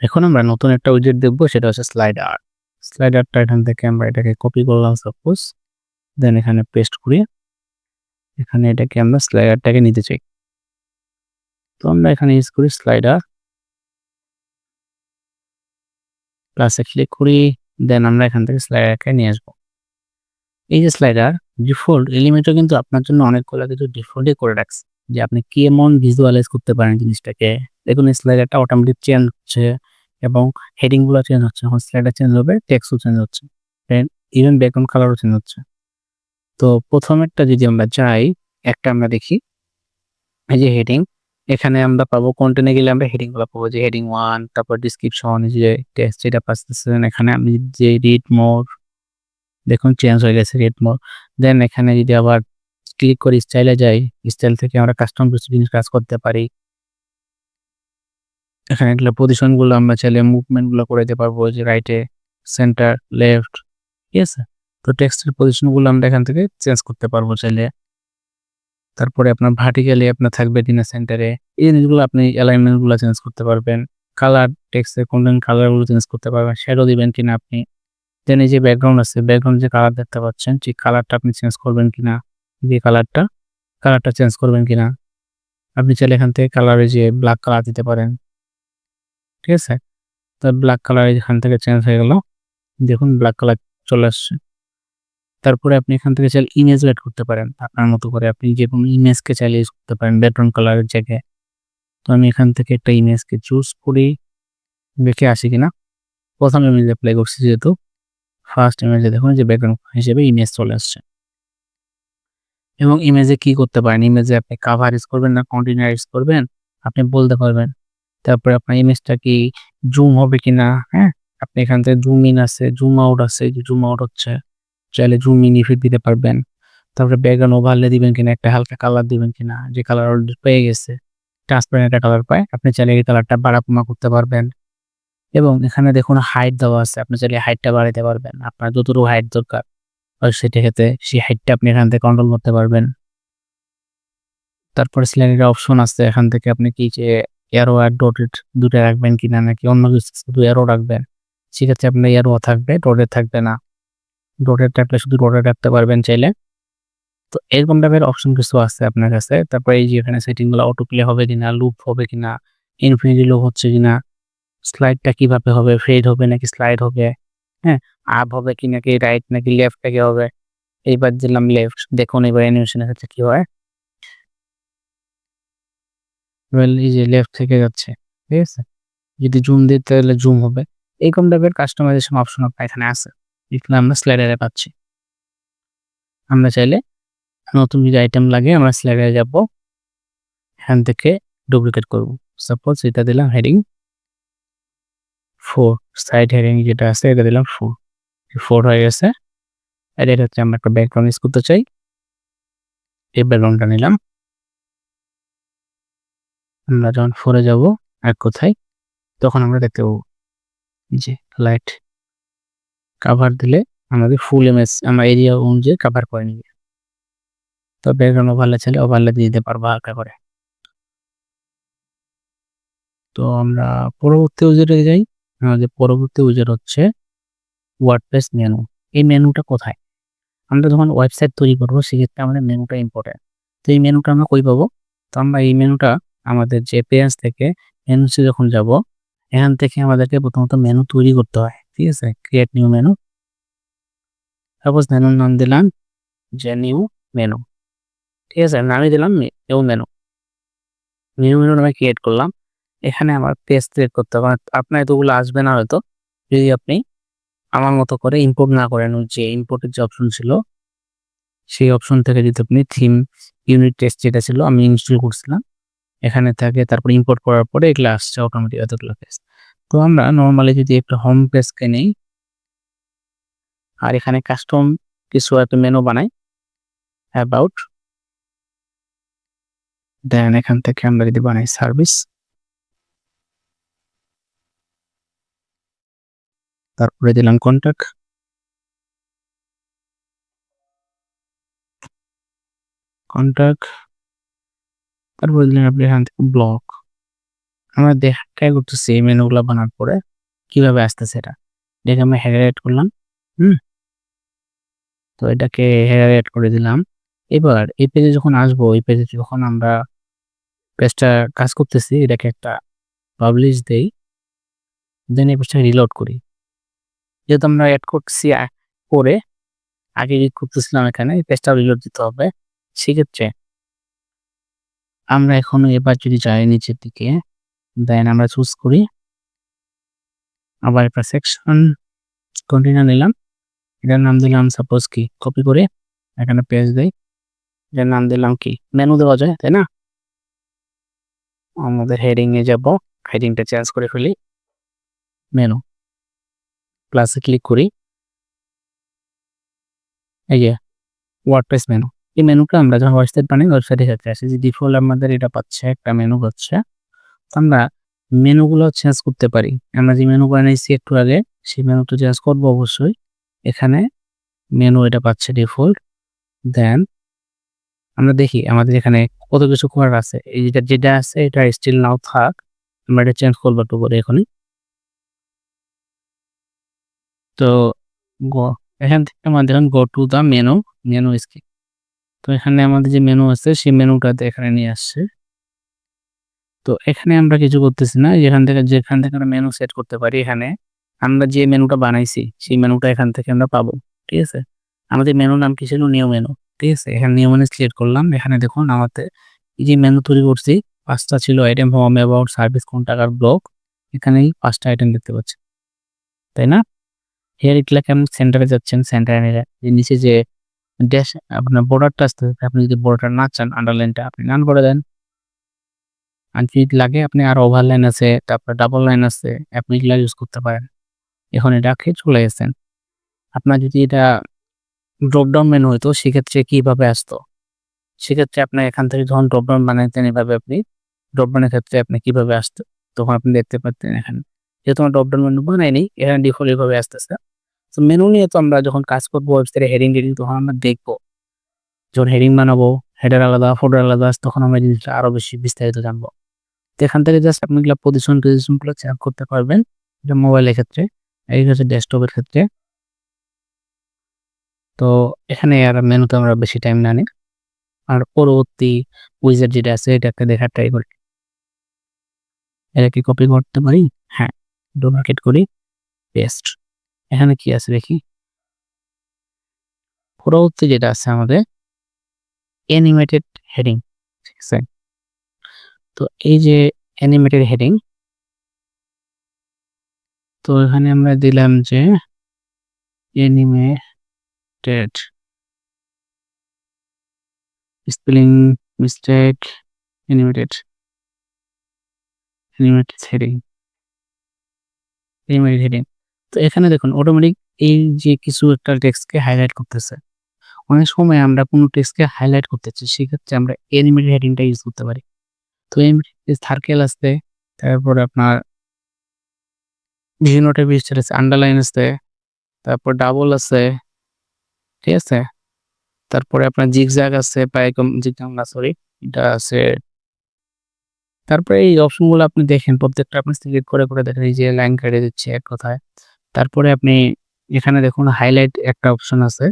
এখন আমরা নতুন একটা উইজেট দেখবো, সেটা হচ্ছে স্লাইডার। স্লাইডারটা এখান থেকে আমরা এটাকে কপি করলাম সাপোজ, দেন এখানে পেস্ট করি। এখানে এটাকে আমরা স্লাইডারটাকে নিতে চাই, তো আমরা এখানে ইউজ করি স্লাইডার, প্লাসে ক্লিক করি, দেন আমরা এখান থেকে স্লাইডারকে নিয়ে আসবো। এই যে স্লাইডার ডিফল্ট এলিমেন্টও কিন্তু আপনার জন্য অনেকগুলো কিছু ডিফল্টই করে রাখছে, যে আপনি কেমন ভিজুয়ালাইজ করতে পারেন জিনিসটাকে। দেখুন স্লাইডারটা অটোমেটিক চেঞ্জ হচ্ছে এবং হেডিং গুলো চেঞ্জ হচ্ছে, যখন স্লাইডার চেঞ্জ হবে টেক্সটও চেঞ্জ হচ্ছে, ইভেন ব্যাকগ্রাউন্ড কালারও চেঞ্জ হচ্ছে। তো প্রথম একটা যদি আমরা যাই, একটা আমরা দেখি এই যে হেডিং, এখানে আমরা পাবো কন্টেন্টে গেলে আমরা হেডিং গুলো পাবো, যে হেডিং 1, তারপর ডিসক্রিপশন, যে টেক্সট যেটা পাচ্ছেন এখানে আমি যে রিড মোর, দেখুন চেঞ্জ হয়ে গেছে রিড মোর। দেন এখানে যদি আবার ক্লিক করি স্টাইলে যাই, স্টাইল থেকে আমরা কাস্টম কিছু জিনিস কাজ করতে পারি। এখানে এগুলো পজিশন গুলো আমরা চাইলে মুভমেন্ট গুলো করে দিতে পারবো, যে রাইটে, সেন্টার, লেফট, ঠিক আছে। তো টেক্সটের পজিশন গুলো আমরা এখান থেকে চেঞ্জ করতে পারবো চাইলে। তারপরে আপনার ভার্টিক্যালি আপনার থাকবে কিনা সেন্টারে, এই জিনিসগুলো আপনি অ্যালাইনমেন্ট গুলো চেঞ্জ করতে পারবেন। কালার, টেক্সটের কন্টেন্ট কালার গুলো চেঞ্জ করতে পারবেন, শ্যাডো দিবেন কিনা আপনি। দেন এই যে ব্যাকগ্রাউন্ড আছে, ব্যাকগ্রাউন্ড যে কালার দেখতে পাচ্ছেন, সেই কালারটা আপনি চেঞ্জ করবেন কিনা, যে কালারটা চেঞ্জ করবেন কিনা। আপনি চাইলে এখান থেকে কালারে যে ব্ল্যাক কালার দিতে পারেন, ঠিক আছে। তো ব্ল্যাক কালার এখান থেকে চেঞ্জ হয়ে গেল, দেখুন ব্ল্যাক কালার চলে আসছে। তারপরে আপনি এখান থেকে চাইলে ইমেজ এড করতে পারেন আপনার মতো করে, আপনি যে কোনো ইমেজকে চাইলে ইউজ করতে পারেন ব্যাকগ্রাউন্ড কালারের জায়গায়। তো আমি এখান থেকে একটা ইমেজকে চুজ করি, দেখে আসি কিনা। প্রথম ইমেজ অ্যাপ্লাই করছি যেহেতু, ফার্স্ট ইমেজে দেখুন যে ব্যাকগ্রাউন্ড হিসেবে ইমেজ চলে আসছে। এবং ইমেজে কি করতে পারেন, ইমেজে আপনি কাভার ইউজ করবেন না কন্টিনিউ ইউজ করবেন আপনি বলতে পারবেন। তারপরে আপনার ইমেজটা কি জুম হবে কিনা, হ্যাঁ, আপনি এখান থেকে জুম ইন আছে, জুম আউট আছে, যে জুম আউট হচ্ছে, চাইলে জুম ইন ইফেক্ট দিতে পারবেন। তারপরে ব্যাকগ্রাউন্ড ওভারলে দিবেন কিনা, একটা হালকা কালার দিবেন কিনা, যে কালার অলরেডি পেয়ে গেছে, ট্রান্সপারেন্ট একটা কালার পায়, আপনি চাইলে এই কালারটা বাড়া কমা করতে পারবেন। এবং এখানে দেখুন হাইট দেওয়া আছে, আপনি চাইলে হাইটটা বাড়াইতে পারবেন, আপনার যতটুকু হাইট দরকার সেটা ক্ষেত্রে সেই হাইটটা আপনি এখান থেকে কন্ট্রোল করতে পারবেন। তারপরে স্লাইডের অপশন আছে, এখান থেকে আপনি কি যে অ্যারো আর ডটেড দুটো রাখবেন কিনা, নাকি অন্য কিছু শুধু অ্যারো রাখবেন, সেক্ষেত্রে আপনার অ্যারো থাকবে, ডটেড থাকবে না। ডটেড থাকলে শুধু ডটেড রাখতে পারবেন চাইলে। তো এরকম টাইপের অপশন কিছু আছে আপনার কাছে। তারপরে এই যে এখানে সেটিং গুলো অটো প্লে হবে কিনা, লুপ হবে কিনা, ইনফিনিটি লুপ হচ্ছে কিনা, স্লাইডটা কিভাবে হবে, ফেড হবে নাকি স্লাইড হবে, হ্যাঁ, আপ হবে কি নাকি রাইট নাকি লেফট থেকে হবে। এইবার দিলাম লেফট, দেখুন এবার অ্যানিমেশনের ক্ষেত্রে কি হয়, এই যে লেফট থেকে যাচ্ছে, ঠিক আছে। যদি জুম দিতে তাহলে জুম হবে। এরকম টাইপের কাস্টমাইজেশন অপশন আপনার এখানে আছে, এগুলো আমরা স্লাইডারে পাচ্ছি। আমরা চাইলে নতুন যদি আইটেম লাগে আমরা স্লাইডারে যাব, এখান থেকে ডুপ্লিকেট করব। সাপোজ এটা দিলাম হেডিং 4, সাইড হেডিং যেটা আছে এটা দিলাম 4 হয়ে গেছে। আর এটা হচ্ছে আমরা একটা ব্যাকগ্রাউন্ড ইউজ করতে চাই, এই ব্যাকগ্রাউন্ডটা নিলাম। আমরা যখন 4 এ যাব আর কোথায়, তখন আমরা দেখতে পাবো যে লাইট কাভার দিলে আমাদের ফুল ইমেজ আমরা এরিয়া অনুযায়ী কাভার করে নিবে। তো ব্যাকগ্রাউন্ড ওভারলে চাইলে ওভারলে দিয়ে দিতে পারবো হালকা করে। তো আমরা পরবর্তী উইজারে যাই। আমাদের পরবর্তী উইজার হচ্ছে ওয়ার্ডপ্রেস মেনু। এই মেনুটা কোথায়, আমরা যখন ওয়েবসাইট তৈরি করবো সেক্ষেত্রে আমাদের মেনুটা ইম্পর্টেন্ট। তো এই মেনুটা আমরা কই পাবো, তো আমরা এই মেনুটা আমাদের যে পেজ থেকে মেনুতে যখন যাব, এখান থেকে আমাদেরকে প্রথমত মেনু তৈরি করতে হয়, ঠিক আছে। ক্রিয়েট নিউ মেনু, সাপোজ মেনুর নাম দিলাম যে নিউ মেনু, ঠিক আছে, নামই দিলাম নিউ মেনু। নিউ মেনু নামে ক্রিয়েট করলাম। এখানে আমার পেজ ক্রিয়েট করতে হবে, আপনার এতগুলো আসবে না হয়তো, যদি আপনি আমার মতো করে ইম্পোর্ট না করেন। যে ইম্পোর্টের যে অপশন ছিল সেই অপশন থেকে যদি আপনি থিম ইউনিট টেস্ট যেটা ছিল আমি ইনস্টল করছিলাম এখানে থাকে, তারপর ইম্পোর্ট করার পরে এগুলো আসছে অটোমেটিক এতগুলো পেজ। তো আমরা নর্মালি যদি একটা হোম পেজকে নেই আর এখানে কাস্টম কিছু একটা মেনু বানাই, অ্যাবাউট, দেন এখান থেকে আমরা যদি বানাই সার্ভিস, তারপরে দিলাম কন্টাক্ট, তারপরে দিলাম আপনি এখান থেকে ব্লগ, আমরা ট্রাই করতেছি এই মেনুগুলা বানানোর পরে কিভাবে আসতেছে এটা। দেখে আমরা হেডার এড করলাম। তো এটাকে হেডার এড করে দিলাম। এবার এই পেজে যখন আসবো, এই পেজে যখন আমরা পেজটা কাজ করতেছি, এটাকে একটা পাবলিশ দেই। দেন এই পেজটা রিলোড করি। যেহেতু আমরা এড করতেছি পরে আগে এডিট করতেছিলাম এখানে, এই পেজটা রিলোড দিতে হবে। সেক্ষেত্রে আমরা এখন এবার যদি যাই নিচের দিকে, দেন আমরা চুজ করি, আবার একটা সেকশন কন্টেইনার নিলাম, এটার নাম দিলাম সাপোজ কি, কপি করে এখানে পেজ দেই, এটার নাম দিলাম কি, মেনু দেওয়া যায় তাই না। আমাদের হেডিং এ যাব, হেডিংটা চেঞ্জ করে ফেলি, মেনু প্লাসে ক্লিক করি, এই যে ওয়ার্ডপ্রেস মেনু। এই মেনুটা আমরা যখন ওয়েবসাইট বানাই ওয়েবসাইটের ক্ষেত্রে আসে যে ডিফল্ট আমাদের এটা পাচ্ছে, একটা মেনু পাচ্ছে। আমরা মেনুগুলো চেঞ্জ করতে পারি। আমরা যে মেনু বানাইছি একটু আগে সেই মেনুটা চেঞ্জ করবো অবশ্যই। এখানে মেনু এটা পাচ্ছে ডিফল্ট। দেন আমরা দেখি আমাদের এখানে কত কিছু করার আছে। এই যেটা আছে এটা স্টিল নাও থাক, আমরা এটা চেঞ্জ করবো একটু পরে এখনই। তো এখান থেকে আমাদের go to the menu skip. তো এখানে আমাদের যে মেনু আছে সেই মেনুটাতে এখানে নিয়ে আসছে। তো এখানে আমরা কিছু করতেছি না, যেখান থেকে আমরা মেনু সেট করতে পারি। এখানে আমরা যে মেনুটা বানাইছি সেই মেনুটা এখান থেকে আমরা পাবো। ঠিক আছে, আমাদের মেনুর নাম কি ছিল, নিউ মেনু। ঠিক আছে, এখানে নিউ মেনু সিলেক্ট করলাম। এখানে দেখুন আমাদের এই যে মেনু তৈরি করছি 5টা ছিল, item, home, about, service, contact আর ব্লগ। এখানেই 5টা আইটেম দেখতে পাচ্ছি, তাই না। হেয়ার ইটলাকে আপনি সেন্টারে যাচ্ছেন, সেন্টারে নিলে নিচে যে ড্যাশ আপনার বর্ডারটা আসতে, আপনি যদি বর্ডারটা না চান, আন্ডারলাইনটা আপনি নান করে দেন। আর যদি লাগে আপনি আর ওভারলাইন আছে, তারপর ডাবল লাইন আছে, আপনি এগুলা ইউজ করতে পারেন। এখন এটা চলে গেছেন। আপনার যদি এটা ড্রপ ডাউন মেনু হইতো সেক্ষেত্রে কিভাবে আসতো, সেক্ষেত্রে আপনার এখান থেকে যখন ড্রপ ডাউন বানাইতেন এভাবে আপনি ড্রপ ডাউনের ক্ষেত্রে আপনি কিভাবে আসতো তখন আপনি দেখতে পাচ্ছেন। এখানে যেহেতু আমরা ড্রপ ডাউন মেনু বানাইনি, এখানে ডিফল্ট এইভাবে আসতেছে। তো মেনু নিয়ে তো আমরা যখন কাজ করবো ওয়েবসাইটে হেডিং তখন আমরা দেখবো, যখন হেডিং বানাবো, হেডার আলাদা, ফোল্ডার আলাদা, তখন আমরা জিনিসটা আরো বেশি বিস্তারিত জানবো। তো এখান থেকে জাস্ট আপনি পজিশন গুলো চেক করতে পারবেন, এটা মোবাইলের ক্ষেত্রে, এই হচ্ছে ডেস্কটপের ক্ষেত্রে। তো এখানে আর মেনুতে আমরা বেশি টাইম না নিই, আর পরবর্তী উইজেট যেটা আছে এটাকে দেখার ট্রাই করি। এটা কি কপি করতে পারি? হ্যাঁ, ডুপ্লিকেট করি, পেস্ট। এখানে কি আছে দেখি, পরবর্তী যেটা আছে আমাদের অ্যানিমেটেড হেডিং। ঠিক আছে, তো এই যে অ্যানিমেটেড হেডিং, তো এখানে আমরা দিলাম যে animated spelling mistake, animated heading, heading. তো এখানে দেখুন অটোমেটিক এই যে কিছু একটা টেক্সটকে হাইলাইট করতেছে। অনেক সময় আমরা কোনো টেক্সটকে হাইলাইট করতে চাই, সেক্ষেত্রে আমরা অ্যানিমেটেড হেডিংটা ইউজ করতে পারি। তো সার্কেল আছে, তারপরে আপনার বিভিন্ন টাইপের স্টাইল আছে, আন্ডারলাইন আছে, তারপর ডাবল আছে, ঠিক আছে, তারপরে আপনার জিগজ্যাগ আছে, জিগজ্যাগ না সরি, এটা আছে। তারপরে এই অপশনগুলো আপনি দেখেন, প্রত্যেকটা আপনি সিলেক্ট করে করে দেখেন, এই যে লাইন কেটে দিচ্ছে এক কথায়। তারপরে আপনি এখানে দেখুন হাইলাইট একটা অপশন আছে,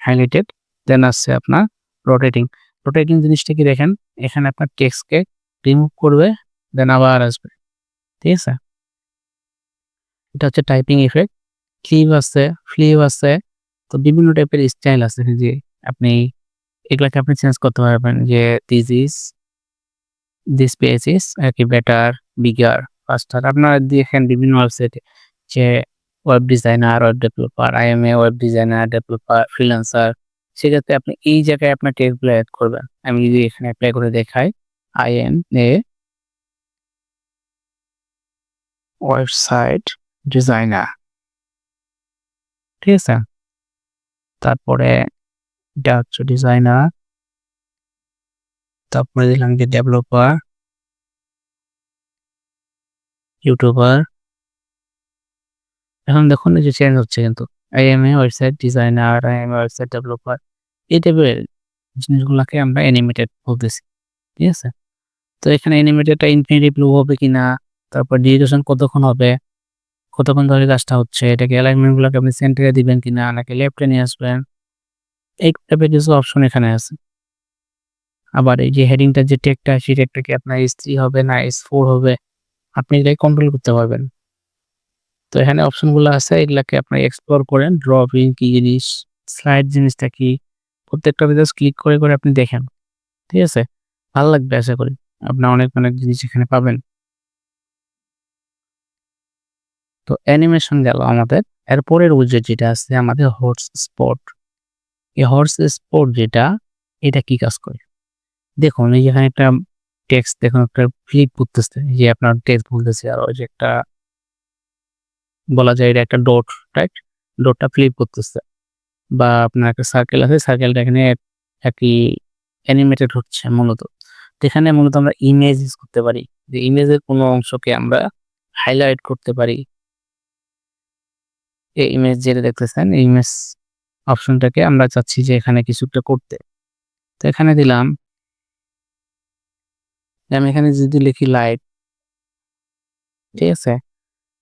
হাইলাইটেড। দেন আসছে আপনার রোটেটিং। রোটেটিং জিনিসটা কি দেখেন, এখানে আপনার টেক্সটকে রিমুভ করবে, দেন আবার আসবে। ঠিক আছে, এটা হচ্ছে টাইপিং ইফেক্ট। ফ্লিপ আছে। তো বিভিন্ন টাইপের স্টাইল আছে যে আপনি এগুলাকে আপনি চেঞ্জ করতে পারবেন, যে দিস পেজ ইজ কি বেটার, বিগার, ফাস্টার। আপনারা দেখেন বিভিন্ন ওয়েবসাইটে যে web designer, web developer, IMA, web designer, developer, freelancer. সেক্ষেত্রে আপনি এই জায়গায় আপনার টেক্সটগুলো অ্যাড করবেন। আমি যদি এখানে অ্যাপ্লাই করে দেখাই, আইএমএ ওয়েবসাইট ডিজাইনার, ঠিক আছে, তারপরে এটা হচ্ছে ডিজাইনার, তারপরে দিলাম যে ডেভেলপার, ইউটিউবার। এখন দেখুন এই যে চেঞ্জ হচ্ছে, কিন্তু IMA website designer, IMA website developer, এই টাইপের জিনিসগুলোকে আমরা অ্যানিমেটেড বলতেছি। ঠিক আছে, তো এখানে অ্যানিমেটেডটা ইনফিনিটি ব্লু হবে কিনা, তারপর ডিউরেশন কতক্ষণ হবে, কতক্ষণ ধরে কাজটা হচ্ছে, এটাকে অ্যালাইনমেন্ট গুলোকে আপনি সেন্টারে দিবেন কিনা নাকি লেফটে নিয়ে আসবেন, এই টাইপের কিছু অপশন এখানে আছে। আবার এই যে হেডিংটার যে টেগটা সেই টেগটা কি আপনার S3 হবে না S4 হবে, আপনি এটাকে কন্ট্রোল করতে পারবেন। তো এখানে অপশনগুলো আছে, এগুলাকে আপনি এক্সপ্লোর করেন। ড্রপিং কি জিনিস, স্লাইড জিনিসটা কি, প্রত্যেকটাতে জাস্ট ক্লিক করে আপনি দেখেন। ঠিক আছে? ভালো লাগবে আশা করি। আপনার অনেক জিনিস এখানে পাবেন। তো অ্যানিমেশন গেল আমাদের। এরপরের উইজেট যেটা আছে আমাদের হটস স্পট। এই হটস স্পট যেটা, এটা কি কাজ করে? দেখুন এই যে এখানে একটা টেক্সট দেখুন একটা ফ্লিপ করতেছে। এই যে আপনার টেক্সট বলতেছে আর ওই যে একটা বলা যায় এটা একটা ডট, রাইট? ডটটা ফ্লিপ করতেছে। বা আপনার একটা সার্কেল আছে, সার্কেলটা এখানে একই অ্যানিমেটেড হচ্ছে মূলত। তো এখানে মূলত আমরা ইমেজ ইউজ করতে পারি। যে ইমেজের কোনো অংশকে আমরা হাইলাইট করতে পারি। এই ইমেজ যেটা দেখতেছেন, এই ইমেজ অপশনটাকে আমরা চাচ্ছি যে এখানে কিছু একটা করতে। তো এখানে দিলাম, আমি এখানে যদি লিখি লাইট, ঠিক আছে?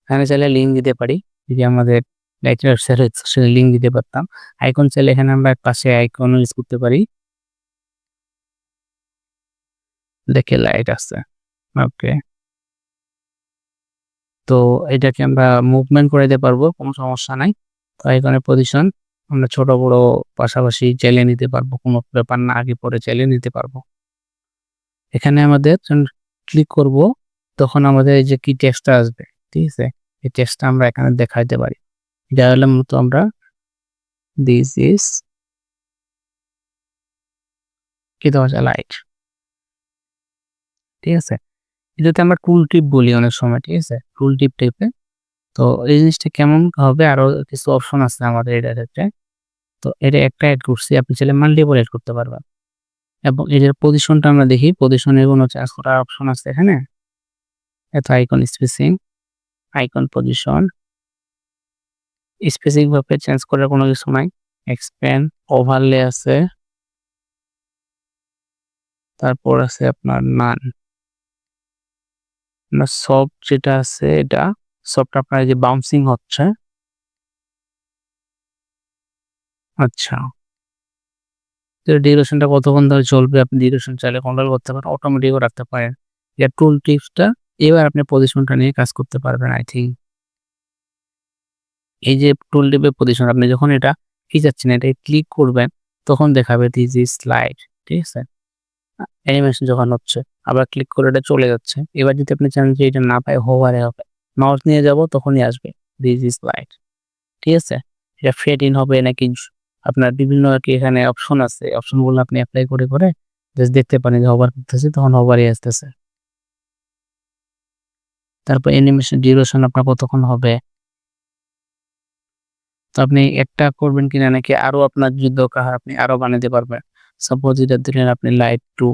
এখানে চাইলে লিঙ্ক দিতে পারি। যদি আমাদের লাইটের ওয়েবসাইটে লিঙ্ক দিতে পারতাম। আইকন চাইলে এখানে আমরা পাশে আইকন ইউজ করতে পারি। দেখে লাইট আছে। ওকে। তো এটাকে আমরা মুভমেন্ট করে দিতে পারবো, কোনো সমস্যা নাই। তো আইকনের পজিশন আমরা ছোট বড় পাশাপাশি চাইলে নিতে পারবো, কোনো ব্যাপার না, আগে পরে চাইলে নিতে পারবো। এখানে আমাদের ক্লিক করব, তখন আমাদের এই যে কি টেক্সটটা আসবে, ঠিক আছে? এই টেক্সটটা আমরা এখানে দেখাইতে পারি। এটা হলে মূলত আমরা দিস ইজ কি দেওয়া যায়, লাইট, ঠিক আছে? এটাতে আমরা টুল টিপ বলি অনেক সময়, ঠিক আছে? টুল টিপ টাইপের। তো এই জিনিসটা কেমন হবে, আরো কিছু অপশন আছে আমাদের এটার ক্ষেত্রে। তো এটা একটা এড করছি, আপনি চাইলে মাল্টিপল এড করতে পারবেন। এবং এটার পজিশনটা আমরা দেখি, পজিশনের কোনো চেঞ্জ করার অপশন আছে এখানে। এত icon spacing, icon position, specific ভাবে চেঞ্জ করার কোনো কিছু নাই। এক্সপ্যান্ড, ওভারলে আছে, তারপর আছে আপনার নান। আপনার সফট যেটা আছে এটা, সফট আপনার যে বাউন্সিং হচ্ছে, আচ্ছা। তো ডিউরেশনটা কতক্ষণ ধরে চলবে, আপনি ডিউরেশন চাইলে কন্ট্রোল করতে পারেন, অটোমেটিকও রাখতে পারেন। এটা টুল টিপসটা, এবার আপনি পজিশনটা নিয়ে কাজ করতে পারবেন আই থিংক। এই যে টুল টিপের পজিশন, আপনি যখন এটা খিচাচ্ছেন, এটা ক্লিক করবেন, তখন দেখাবে দিস ইজ স্লাইড, ঠিক আছে? অ্যানিমেশন যখন হচ্ছে, আবার ক্লিক করে এটা চলে যাচ্ছে। এবার যদি আপনি চান যে এটা না পায়, হোভারে হবে, মাউস নিয়ে যাব তখনই আসবে দিস ইজ লাইট, ঠিক আছে? এটা ফেড ইন হবে নাকি আপনার বিভিন্ন আরকি এখানে অপশন আছে, অপশনগুলো আপনি এপ্লাই করে জাস্ট দেখতে পারেন যে হোভার করতেছে, তখন হোভারই আসতেছে। তারপর অ্যানিমেশন ডিউরেশন আপনার কতক্ষণ হবে, তো আপনি একটা করবেন কিনা নাকি আরো আপনার যদি দরকার হয় আপনি আরো বানাতে পারবেন। সাপোজ এটা দিলেন আপনি লাইট 2,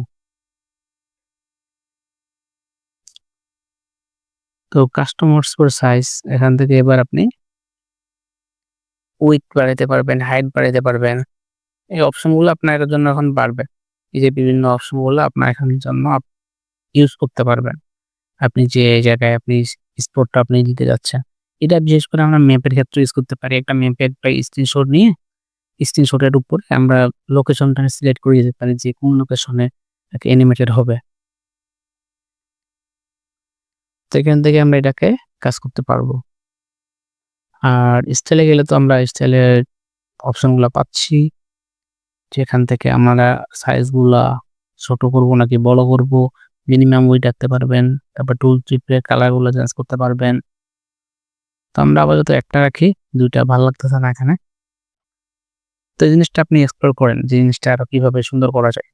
তো কাস্টমার্স ফর সাইজ এখান থেকে এবার আপনি উইডথ বাড়াইতে পারবেন, হাইট বাড়াইতে পারবেন। এই অপশনগুলো আপনার এটার জন্য এখন বাড়বে। এই যে বিভিন্ন অপশনগুলো আপনার এখানের জন্য ইউজ করতে পারবেন। আপনি যে জায়গায় আপনি স্পটটা আপনি দিতে যাচ্ছেন। এটা বিশেষ করে আমরা ম্যাপের ক্ষেত্রে ইউজ করতে পারি। একটা ম্যাপের একটা স্ক্রিনশট নিয়ে স্ক্রিনশটের উপরে আমরা লোকেশনটা সিলেক্ট করে দিতে পারি যে কোন লোকেশনে অ্যানিমেটেড হবে। তো এখান থেকে আমরা এটাকে কাজ করতে পারবো। আর স্টাইলে গেলে তো আমরা স্টাইলের অপশনগুলা পাচ্ছি। যেখান থেকে আমরা সাইজগুলা ছোট করব নাকি বড় করব, মিনিমাম উইডথ রাখতে পারবেন। তারপর টুল টিপে কালারগুলো চেঞ্জ করতে পারবেন। তো আমরা আপাতত একটা রাখি, ২ টা ভাল লাগতেছে না এখানে। তো এই জিনিসটা আপনি এক্সপ্লোর করেন যে জিনিসটা আরো কিভাবে সুন্দর করা যায়।